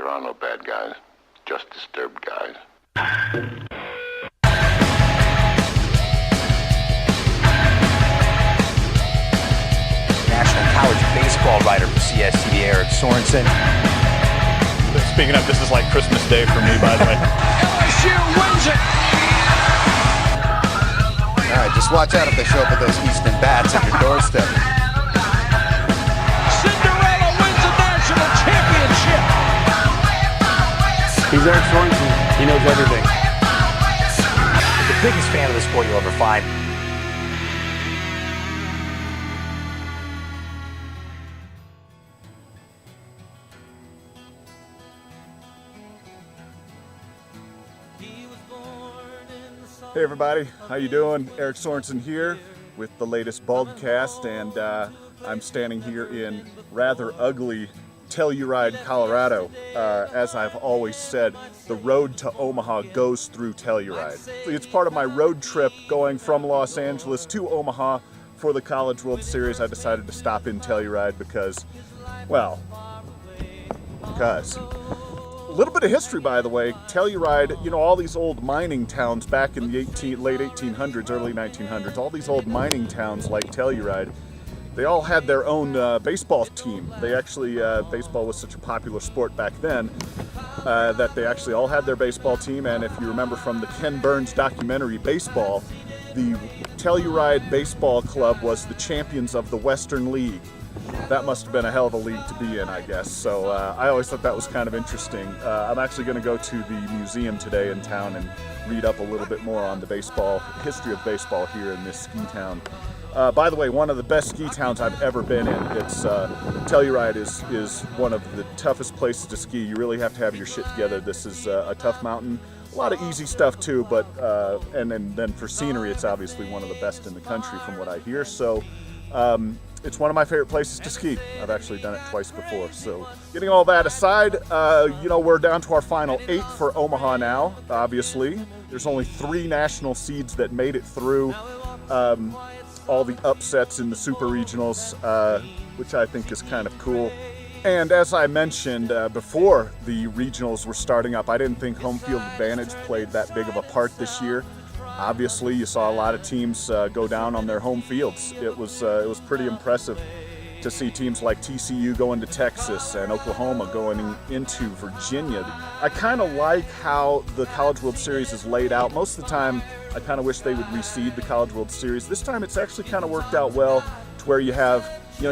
are no bad guys, just disturbed guys. National college baseball writer for CSTV, Eric Sorenson. Speaking of, this is like Christmas Day for me, by the way. LSU wins it! All right, just watch out if they show up with those Easton bats at your doorstep. Cinderella wins the national championship! He's Eric Sorenson. He knows everything. The biggest fan of the sport you'll ever find. Hey everybody, how you doing? Eric Sorenson here with the latest Baldcast, and I'm standing here in rather ugly Telluride, Colorado. As I've always said, the road to Omaha goes through Telluride. It's part of my road trip going from Los Angeles to Omaha for the College World Series. I decided to stop in Telluride because. A little bit of history, by the way. Telluride, you know, all these old mining towns back in the late 1800s, early 1900s, all these old mining towns like Telluride, they all had their own baseball team. They actually, baseball was such a popular sport back then that they actually all had their baseball team. And if you remember from the Ken Burns documentary Baseball, the Telluride Baseball Club was the champions of the Western League. That must have been a hell of a league to be in, I guess. So I always thought that was kind of interesting. I'm actually going to go to the museum today in town and read up a little bit more on the history of baseball here in this ski town. By the way, one of the best ski towns I've ever been in. Telluride is one of the toughest places to ski. You really have to have your shit together. This is a tough mountain. A lot of easy stuff too, but and then for scenery, it's obviously one of the best in the country from what I hear. So. It's one of my favorite places to ski. I've actually done it twice before. So getting all that aside, we're down to our final 8 for Omaha now, obviously. There's only 3 national seeds that made it through all the upsets in the super regionals, which I think is kind of cool. And as I mentioned before the regionals were starting up, I didn't think home field advantage played that big of a part this year. Obviously, you saw a lot of teams go down on their home fields. It was pretty impressive to see teams like TCU going to Texas and Oklahoma going into Virginia. I kind of like how the College World Series is laid out. Most of the time, I kind of wish they would reseed the College World Series. This time, it's actually kind of worked out well to where you have 2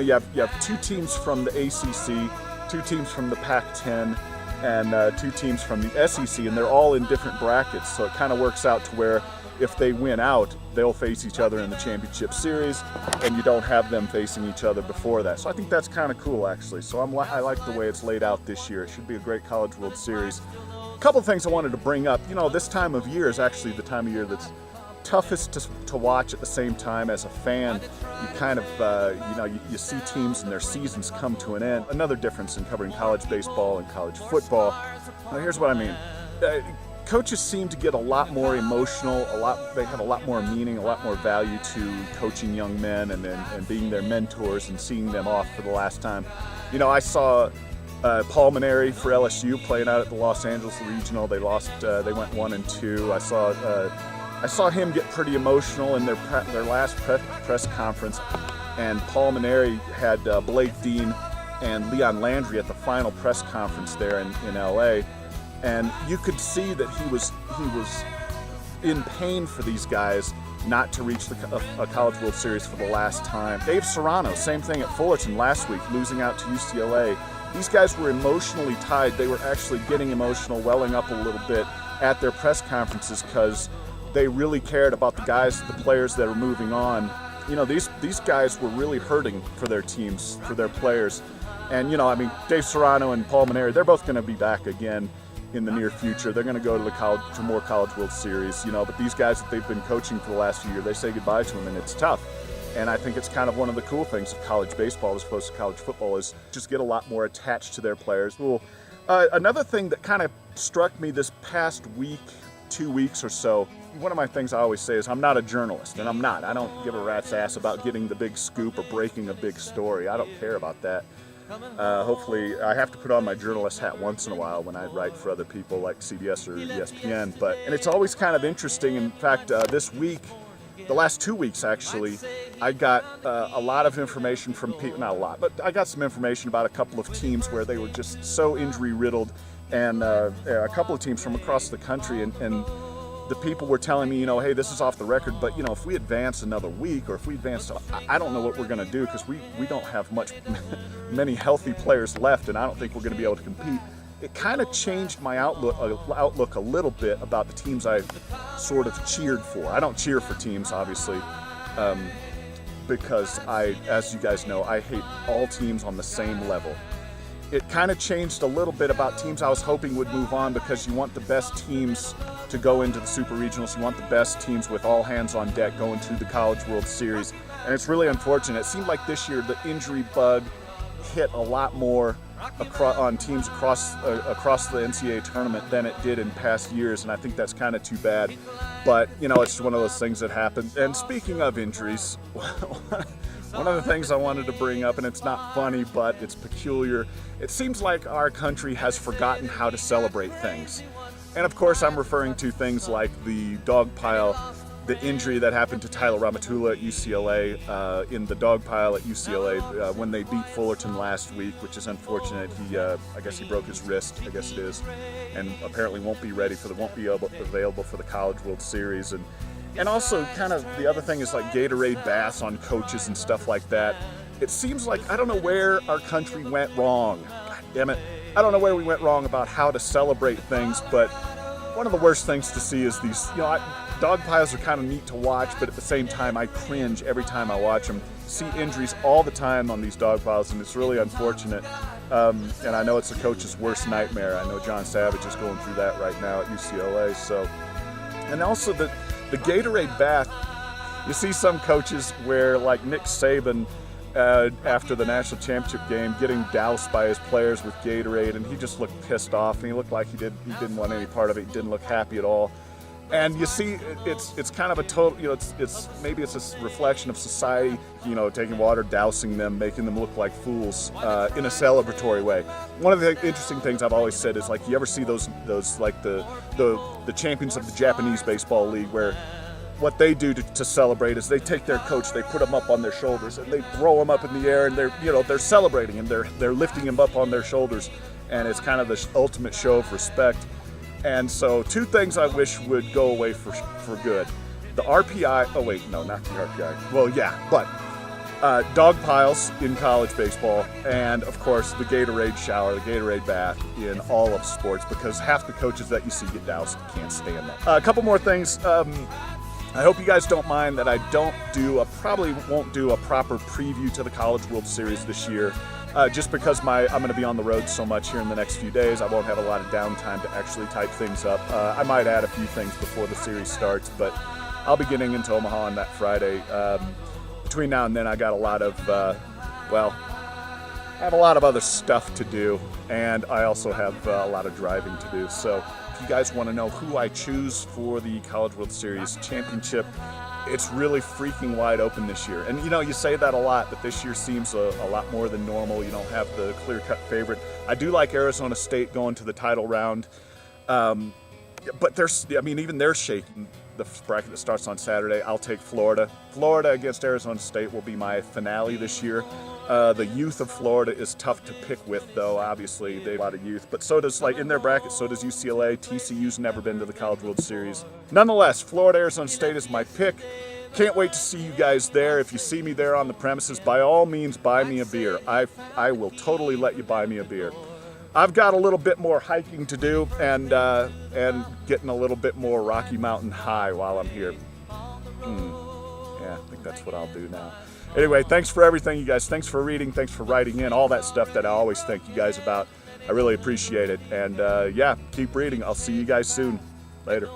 teams from the ACC, 2 teams from the Pac-10, and 2 teams from the SEC, and they're all in different brackets. So it kind of works out to where if they win out, they'll face each other in the championship series, and you don't have them facing each other before that. So I think that's kind of cool, actually. So I like the way it's laid out this year. It should be a great College World Series. A couple of things I wanted to bring up. You know, this time of year is actually the time of year that's toughest to watch at the same time. As a fan, you kind of, you see teams and their seasons come to an end. Another difference in covering college baseball and college football. Now, here's what I mean. Coaches seem to get a lot more emotional, they have a lot more meaning, a lot more value to coaching young men and being their mentors and seeing them off for the last time. You know, I saw Paul Maneri for LSU playing out at the Los Angeles Regional. They lost, they went 1-2. I saw him get pretty emotional in their last press conference, and Paul Maneri had Blake Dean and Leon Landry at the final press conference there in LA. And you could see that he was in pain for these guys not to reach a College World Series for the last time. Dave Serrano, same thing at Fullerton last week, losing out to UCLA. These guys were emotionally tied. They were actually getting emotional, welling up a little bit at their press conferences because they really cared about the players that are moving on. You know, these guys were really hurting for their teams, for their players. And, you know, I mean, Dave Serrano and Paul Maneri, they're both going to be back again in the near future. They're going to go to more College World Series, you know, but these guys that they've been coaching for the last few years, they say goodbye to them, and it's tough. And I think it's kind of one of the cool things of college baseball as opposed to college football is just get a lot more attached to their players. Well, another thing that kind of struck me this past week, 2 weeks or so, one of my things I always say is I'm not a journalist, and I'm not. I don't give a rat's ass about getting the big scoop or breaking a big story. I don't care about that. Hopefully, I have to put on my journalist hat once in a while when I write for other people like CBS or ESPN. And it's always kind of interesting. In fact, this week, the last 2 weeks actually, I got a lot of information from people, not a lot, but I got some information about a couple of teams where they were just so injury riddled, and a couple of teams from across the country, and the people were telling me, hey, this is off the record, but if we advance another week, or if we advance, I don't know what we're going to do, because we don't have many healthy players left, and I don't think we're going to be able to compete. It kind of changed my outlook a little bit about the teams I sort of cheered for. I don't cheer for teams, obviously, because as you guys know, I hate all teams on the same level. It kind of changed a little bit about teams I was hoping would move on, because you want the best teams to go into the Super Regionals. You want the best teams with all hands on deck going to the College World Series. And it's really unfortunate. It seemed like this year the injury bug hit a lot more on teams across the NCAA tournament than it did in past years, and I think that's kind of too bad. But it's one of those things that happen. And speaking of injuries, one of the things I wanted to bring up, and it's not funny, but it's peculiar. It seems like our country has forgotten how to celebrate things. And of course, I'm referring to things like the dog pile, the injury that happened to Tyler Ramatula at UCLA, in the dog pile at UCLA when they beat Fullerton last week, which is unfortunate. I guess he broke his wrist, I guess it is, and apparently won't be available for the College World Series. And also, kind of the other thing is like Gatorade baths on coaches and stuff like that. It seems like, I don't know where our country went wrong. God damn it. I don't know where we went wrong about how to celebrate things, but one of the worst things to see is these, dog piles are kind of neat to watch, but at the same time, I cringe every time I watch them. See injuries all the time on these dog piles, and it's really unfortunate. And I know it's the coach's worst nightmare. I know John Savage is going through that right now at UCLA. And also the Gatorade bath. You see some coaches where, like Nick Saban, after the national championship game, getting doused by his players with Gatorade, and he just looked pissed off, and he looked like he didn't want any part of it. He didn't look happy at all. And you see, it's kind of a total, it's maybe it's a reflection of society, taking water, dousing them, making them look like fools in a celebratory way. One of the interesting things I've always said is, like, you ever see those like the champions of the Japanese baseball league, where what they do to celebrate is they take their coach, they put him up on their shoulders, and they throw him up in the air, and they're celebrating, and they're lifting him up on their shoulders, and it's kind of the ultimate show of respect. And so, two things I wish would go away for good. The RPI, oh wait, no, not the RPI. Well, yeah, but dog piles in college baseball, and of course the Gatorade shower, the Gatorade bath in all of sports, because half the coaches that you see get doused can't stand that. A couple more things. I hope you guys don't mind that I probably won't do a proper preview to the College World Series this year. Just because I'm going to be on the road so much here in the next few days, I won't have a lot of downtime to actually type things up. I might add a few things before the series starts, but I'll be getting into Omaha on that Friday. Between now and then, I got I have a lot of other stuff to do, and I also have a lot of driving to do. So if you guys want to know who I choose for the College World Series championship, it's really freaking wide open this year. And you say that a lot, but this year seems a lot more than normal. You don't have the clear-cut favorite. I do like Arizona State going to the title round. But even they're shaking the bracket that starts on Saturday. I'll take Florida. Florida against Arizona State will be my finale this year. The youth of Florida is tough to pick with, though. Obviously, they have a lot of youth. But so does, in their bracket, so does UCLA. TCU's never been to the College World Series. Nonetheless, Florida, Arizona State is my pick. Can't wait to see you guys there. If you see me there on the premises, by all means, buy me a beer. I will totally let you buy me a beer. I've got a little bit more hiking to do and getting a little bit more Rocky Mountain high while I'm here. Yeah, I think that's what I'll do now. Anyway, thanks for everything, you guys. Thanks for reading. Thanks for writing in. All that stuff that I always thank you guys about. I really appreciate it. And keep reading. I'll see you guys soon. Later.